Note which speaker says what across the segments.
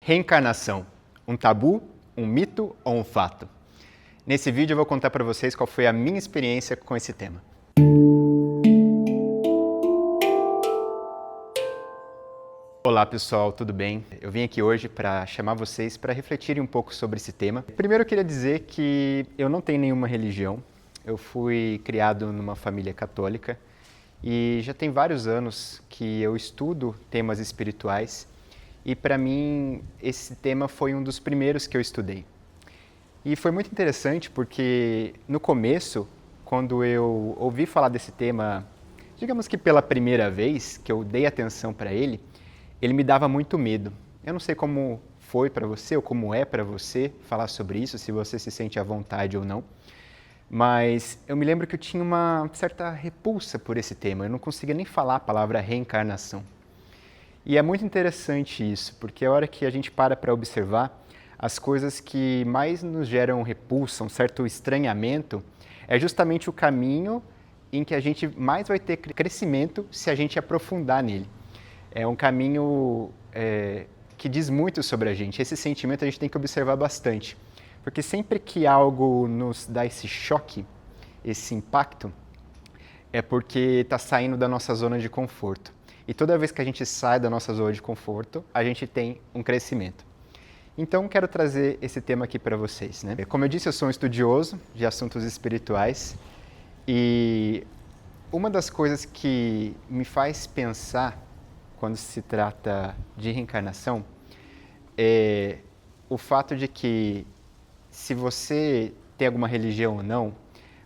Speaker 1: Reencarnação, um tabu, um mito ou um fato? Nesse vídeo eu vou contar para vocês qual foi a minha experiência com esse tema. Olá pessoal, tudo bem? Eu vim aqui hoje para chamar vocês para refletirem um pouco sobre esse tema. Primeiro eu queria dizer que eu não tenho nenhuma religião, eu fui criado numa família católica e já tem vários anos que eu estudo temas espirituais e para mim esse tema foi um dos primeiros que eu estudei. E foi muito interessante porque no começo, quando eu ouvi falar desse tema, digamos que pela primeira vez que eu dei atenção para ele me dava muito medo. Eu não sei como foi para você ou como é para você falar sobre isso, se você se sente à vontade ou não, mas eu me lembro que eu tinha uma certa repulsa por esse tema, eu não conseguia nem falar a palavra reencarnação. E é muito interessante isso, porque a hora que a gente para observar, as coisas que mais nos geram repulsa, um certo estranhamento, é justamente o caminho em que a gente mais vai ter crescimento se a gente aprofundar nele. É um caminho que diz muito sobre a gente. Esse sentimento a gente tem que observar bastante, porque sempre que algo nos dá esse choque, esse impacto, é porque está saindo da nossa zona de conforto. E toda vez que a gente sai da nossa zona de conforto, a gente tem um crescimento. Então, quero trazer esse tema aqui para vocês, né? Como eu disse, eu sou um estudioso de assuntos espirituais e uma das coisas que me faz pensar quando se trata de reencarnação é o fato de que se você tem alguma religião ou não,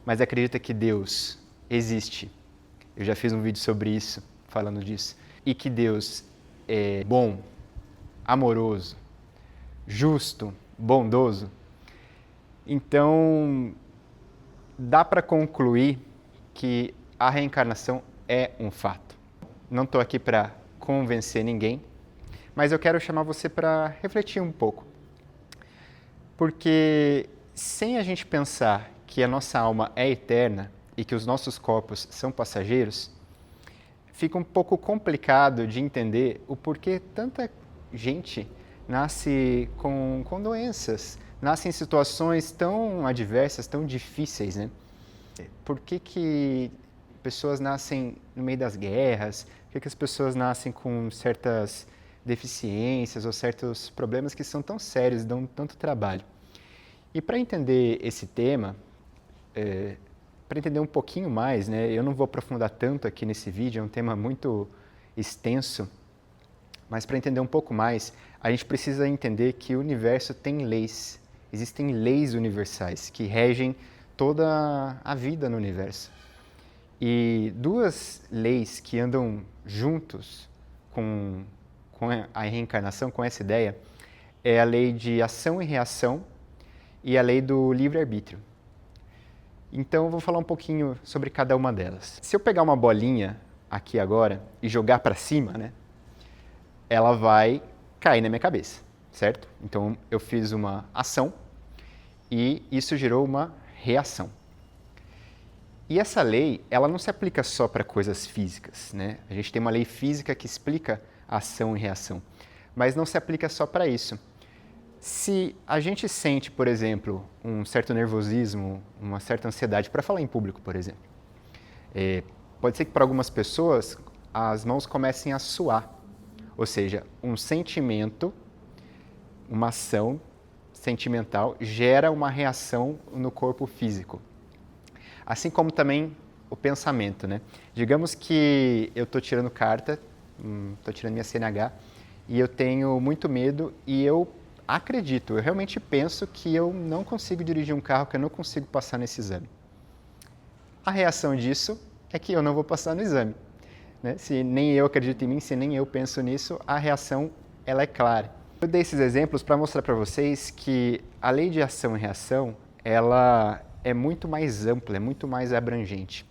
Speaker 1: mas acredita que Deus existe, eu já fiz um vídeo sobre isso, falando disso, e que Deus é bom, amoroso, justo, bondoso, então dá para concluir que a reencarnação é um fato. Não estou aqui para convencer ninguém, mas eu quero chamar você para refletir um pouco. Porque sem a gente pensar que a nossa alma é eterna e que os nossos corpos são passageiros, fica um pouco complicado de entender o porquê tanta gente nasce com doenças, nasce em situações tão adversas, tão difíceis, né? Por que pessoas nascem no meio das guerras? Por que as pessoas nascem com certas deficiências ou certos problemas que são tão sérios e dão tanto trabalho? E para entender esse tema, para entender um pouquinho mais, né, eu não vou aprofundar tanto aqui nesse vídeo, é um tema muito extenso, mas para entender um pouco mais, a gente precisa entender que o universo tem leis. Existem leis universais que regem toda a vida no universo. E duas leis que andam juntos com a reencarnação, com essa ideia, é a lei de ação e reação e a lei do livre-arbítrio. Então eu vou falar um pouquinho sobre cada uma delas. Se eu pegar uma bolinha aqui agora e jogar para cima, né, ela vai cair na minha cabeça, certo? Então eu fiz uma ação e isso gerou uma reação. E essa lei, ela não se aplica só para coisas físicas, né? A gente tem uma lei física que explica ação e reação, mas não se aplica só para isso. Se a gente sente, por exemplo, um certo nervosismo, uma certa ansiedade para falar em público, por exemplo, pode ser que para algumas pessoas as mãos comecem a suar, ou seja, um sentimento, uma ação sentimental gera uma reação no corpo físico. Assim como também o pensamento, né? Digamos que eu estou tirando carta, estou tirando minha CNH e eu tenho muito medo e eu acredito, eu realmente penso que eu não consigo dirigir um carro, que eu não consigo passar nesse exame. A reação disso é que eu não vou passar no exame, né? Se nem eu acredito em mim, se nem eu penso nisso, a reação ela é clara. Eu dei esses exemplos para mostrar para vocês que a lei de ação e reação, ela é muito mais ampla, é muito mais abrangente.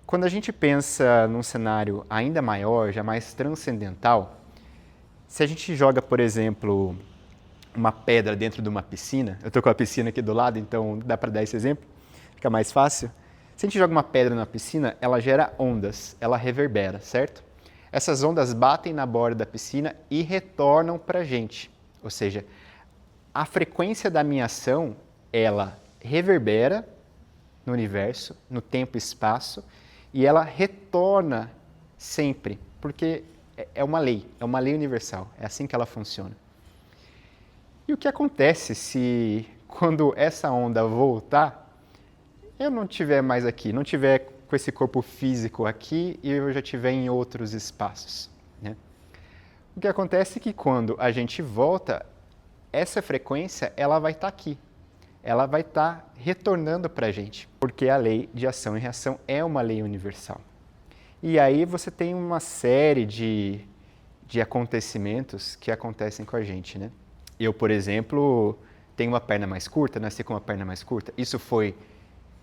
Speaker 1: Quando a gente pensa num cenário ainda maior, já mais transcendental, se a gente joga, por exemplo, uma pedra dentro de uma piscina, eu estou com a piscina aqui do lado, então dá para dar esse exemplo, fica mais fácil. Se a gente joga uma pedra na piscina, ela gera ondas, ela reverbera, certo? Essas ondas batem na borda da piscina e retornam para a gente. Ou seja, a frequência da minha ação, ela reverbera no universo, no tempo e espaço, e ela retorna sempre, porque é uma lei universal, é assim que ela funciona. E o que acontece se, quando essa onda voltar, eu não estiver mais aqui, não estiver com esse corpo físico aqui e eu já estiver em outros espaços, né? O que acontece é que quando a gente volta, essa frequência ela vai estar aqui, ela vai estar retornando para a gente, porque a lei de ação e reação é uma lei universal. E aí você tem uma série de acontecimentos que acontecem com a gente, né? Eu, por exemplo, tenho uma perna mais curta, nasci com uma perna mais curta. Isso foi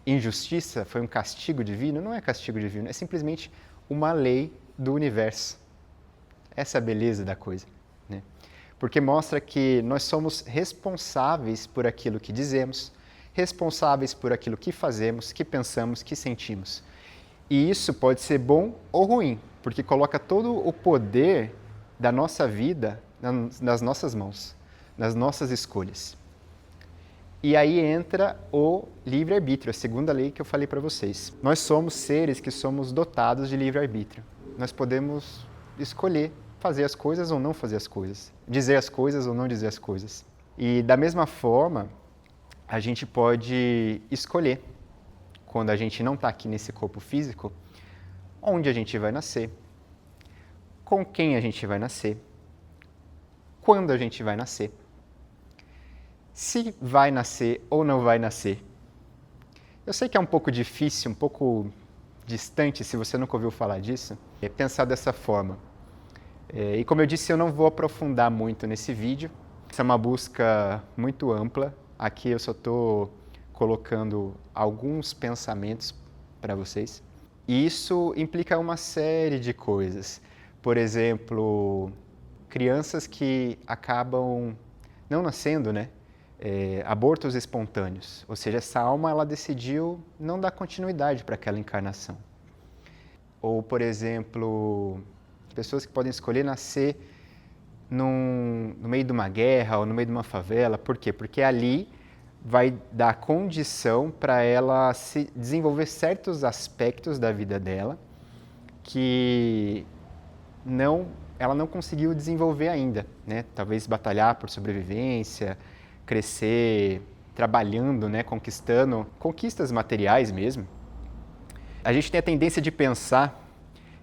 Speaker 1: injustiça? Foi um castigo divino? Não é castigo divino, é simplesmente uma lei do universo. Essa é a beleza da coisa, né? Porque mostra que nós somos responsáveis por aquilo que dizemos, responsáveis por aquilo que fazemos, que pensamos, que sentimos. E isso pode ser bom ou ruim, porque coloca todo o poder da nossa vida nas nossas mãos, nas nossas escolhas. E aí entra o livre-arbítrio, a segunda lei que eu falei para vocês. Nós somos seres que somos dotados de livre-arbítrio. Nós podemos escolher fazer as coisas ou não fazer as coisas, dizer as coisas ou não dizer as coisas. E da mesma forma, a gente pode escolher, quando a gente não está aqui nesse corpo físico, onde a gente vai nascer, com quem a gente vai nascer, quando a gente vai nascer, se vai nascer ou não vai nascer. Eu sei que é um pouco difícil, um pouco distante, se você nunca ouviu falar disso, pensar dessa forma. E como eu disse, eu não vou aprofundar muito nesse vídeo. Essa é uma busca muito ampla. Aqui eu só estou colocando alguns pensamentos para vocês. E isso implica uma série de coisas. Por exemplo, crianças que acabam não nascendo, né? Abortos espontâneos. Ou seja, essa alma ela decidiu não dar continuidade para aquela encarnação. Ou, por exemplo, pessoas que podem escolher nascer no meio de uma guerra ou no meio de uma favela. Por quê? Porque ali vai dar condição para ela se desenvolver certos aspectos da vida dela que ela não conseguiu desenvolver ainda, né? Talvez batalhar por sobrevivência, crescer trabalhando, né? Conquistando conquistas materiais mesmo. A gente tem a tendência de pensar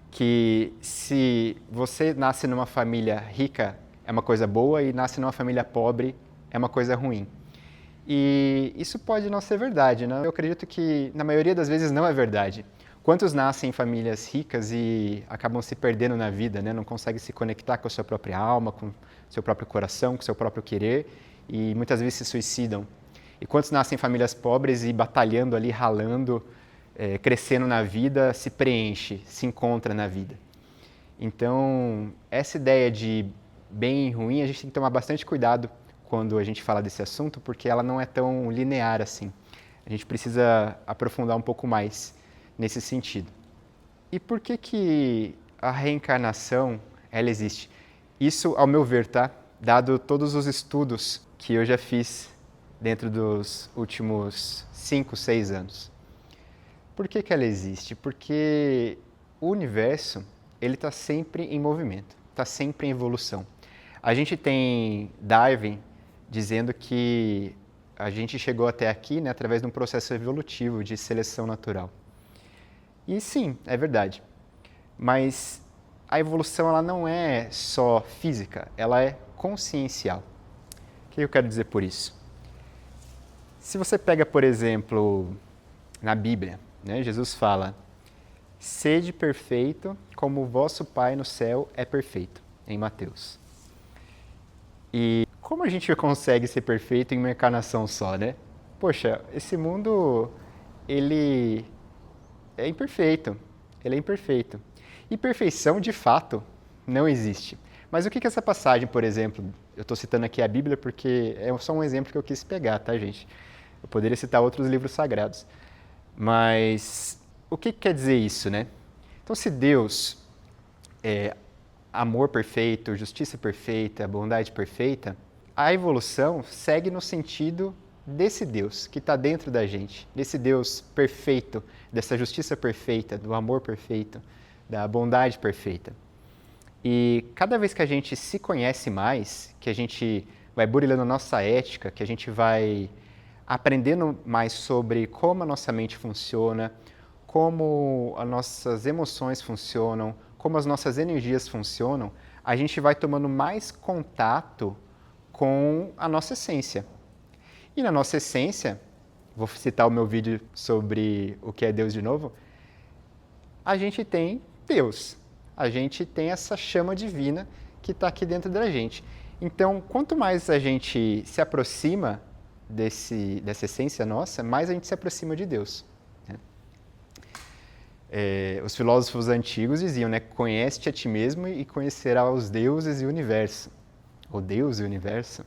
Speaker 1: que se você nasce numa família rica é uma coisa boa e nasce numa família pobre é uma coisa ruim. E isso pode não ser verdade, né? Eu acredito que na maioria das vezes não é verdade. Quantos nascem em famílias ricas e acabam se perdendo na vida, né? Não conseguem se conectar com a sua própria alma, com o seu próprio coração, com o seu próprio querer e muitas vezes se suicidam. E quantos nascem em famílias pobres e batalhando ali, ralando, crescendo na vida, se preenche, se encontra na vida. Então, essa ideia de bem e ruim, a gente tem que tomar bastante cuidado quando a gente fala desse assunto, porque ela não é tão linear assim. A gente precisa aprofundar um pouco mais nesse sentido. E por que a reencarnação ela existe? Isso, ao meu ver, tá? Dado todos os estudos que eu já fiz dentro dos últimos 5, 6 anos. Por que ela existe? Porque o universo ele está sempre em movimento, está sempre em evolução. A gente tem Darwin dizendo que a gente chegou até aqui, né, através de um processo evolutivo de seleção natural. E sim, é verdade. Mas a evolução ela não é só física, ela é consciencial. O que eu quero dizer por isso? Se você pega, por exemplo, na Bíblia, né, Jesus fala: sede perfeito como o vosso Pai no céu é perfeito, em Mateus. E como a gente consegue ser perfeito em uma encarnação só, né? Poxa, esse mundo, ele é imperfeito. Ele é imperfeito. E perfeição, de fato, não existe. Mas o que essa passagem, por exemplo, eu estou citando aqui a Bíblia porque é só um exemplo que eu quis pegar, tá, gente? Eu poderia citar outros livros sagrados. Mas o que quer dizer isso, né? Então, se Deus amor perfeito, justiça perfeita, bondade perfeita, a evolução segue no sentido desse Deus que está dentro da gente, desse Deus perfeito, dessa justiça perfeita, do amor perfeito, da bondade perfeita. E cada vez que a gente se conhece mais, que a gente vai burilando a nossa ética, que a gente vai aprendendo mais sobre como a nossa mente funciona, como as nossas emoções funcionam, como as nossas energias funcionam, a gente vai tomando mais contato com a nossa essência. E na nossa essência, vou citar o meu vídeo sobre o que é Deus de novo, a gente tem Deus. A gente tem essa chama divina que está aqui dentro da gente. Então, quanto mais a gente se aproxima dessa essência nossa, mais a gente se aproxima de Deus. Os filósofos antigos diziam, né? Conhece-te a ti mesmo e conhecerá os deuses e o universo. O Deus e o universo.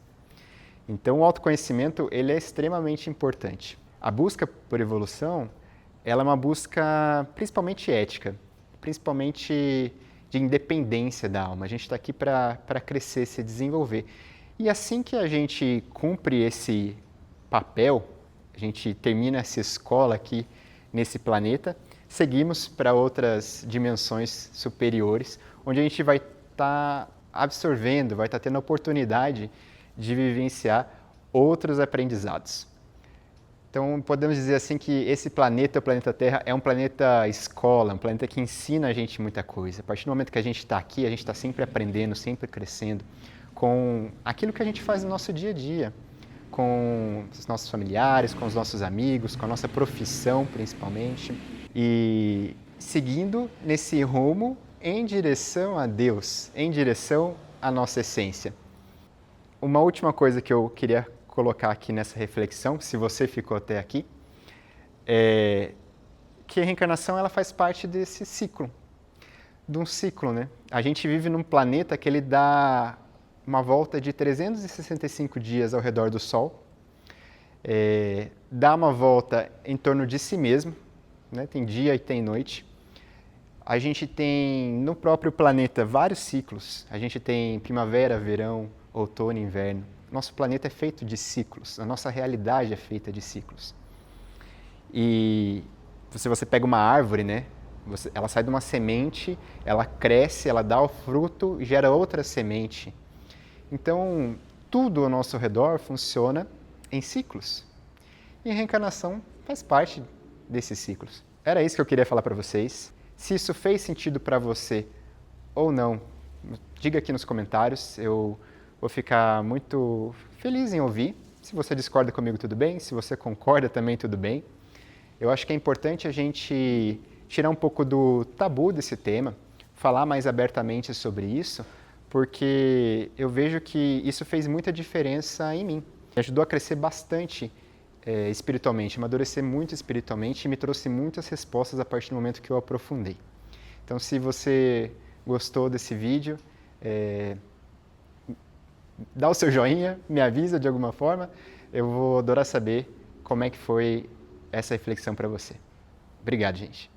Speaker 1: Então, o autoconhecimento ele é extremamente importante. A busca por evolução, ela é uma busca principalmente ética, principalmente de independência da alma. A gente está aqui para crescer, se desenvolver. E assim que a gente cumpre esse papel, a gente termina essa escola aqui nesse planeta, seguimos para outras dimensões superiores, onde a gente vai estar absorvendo, vai estar tendo a oportunidade de vivenciar outros aprendizados. Então, podemos dizer assim que esse planeta, o planeta Terra, é um planeta escola, um planeta que ensina a gente muita coisa. A partir do momento que a gente está aqui, a gente está sempre aprendendo, sempre crescendo com aquilo que a gente faz no nosso dia a dia, com os nossos familiares, com os nossos amigos, com a nossa profissão, principalmente. E seguindo nesse rumo em direção a Deus, em direção à nossa essência. Uma última coisa que eu queria colocar aqui nessa reflexão, se você ficou até aqui, é que a reencarnação ela faz parte desse ciclo, de um ciclo, né? A gente vive num planeta que ele dá uma volta de 365 dias ao redor do Sol, dá uma volta em torno de si mesmo, né? Tem dia e tem noite. A gente tem no próprio planeta vários ciclos. A gente tem primavera, verão, outono e inverno. Nosso planeta é feito de ciclos, a nossa realidade é feita de ciclos. E se você pega uma árvore, né? Ela sai de uma semente, ela cresce, ela dá o fruto e gera outra semente. Então, tudo ao nosso redor funciona em ciclos. E a reencarnação faz parte desses ciclos. Era isso que eu queria falar para vocês. Se isso fez sentido para você ou não, diga aqui nos comentários. Eu vou ficar muito feliz em ouvir. Se você discorda comigo, tudo bem. Se você concorda também, tudo bem. Eu acho que é importante a gente tirar um pouco do tabu desse tema, falar mais abertamente sobre isso, porque eu vejo que isso fez muita diferença em mim. Me ajudou a crescer bastante espiritualmente, amadurecer muito espiritualmente e me trouxe muitas respostas a partir do momento que eu aprofundei. Então, se você gostou desse vídeo, dá o seu joinha, me avisa de alguma forma, eu vou adorar saber como é que foi essa reflexão para você. Obrigado, gente.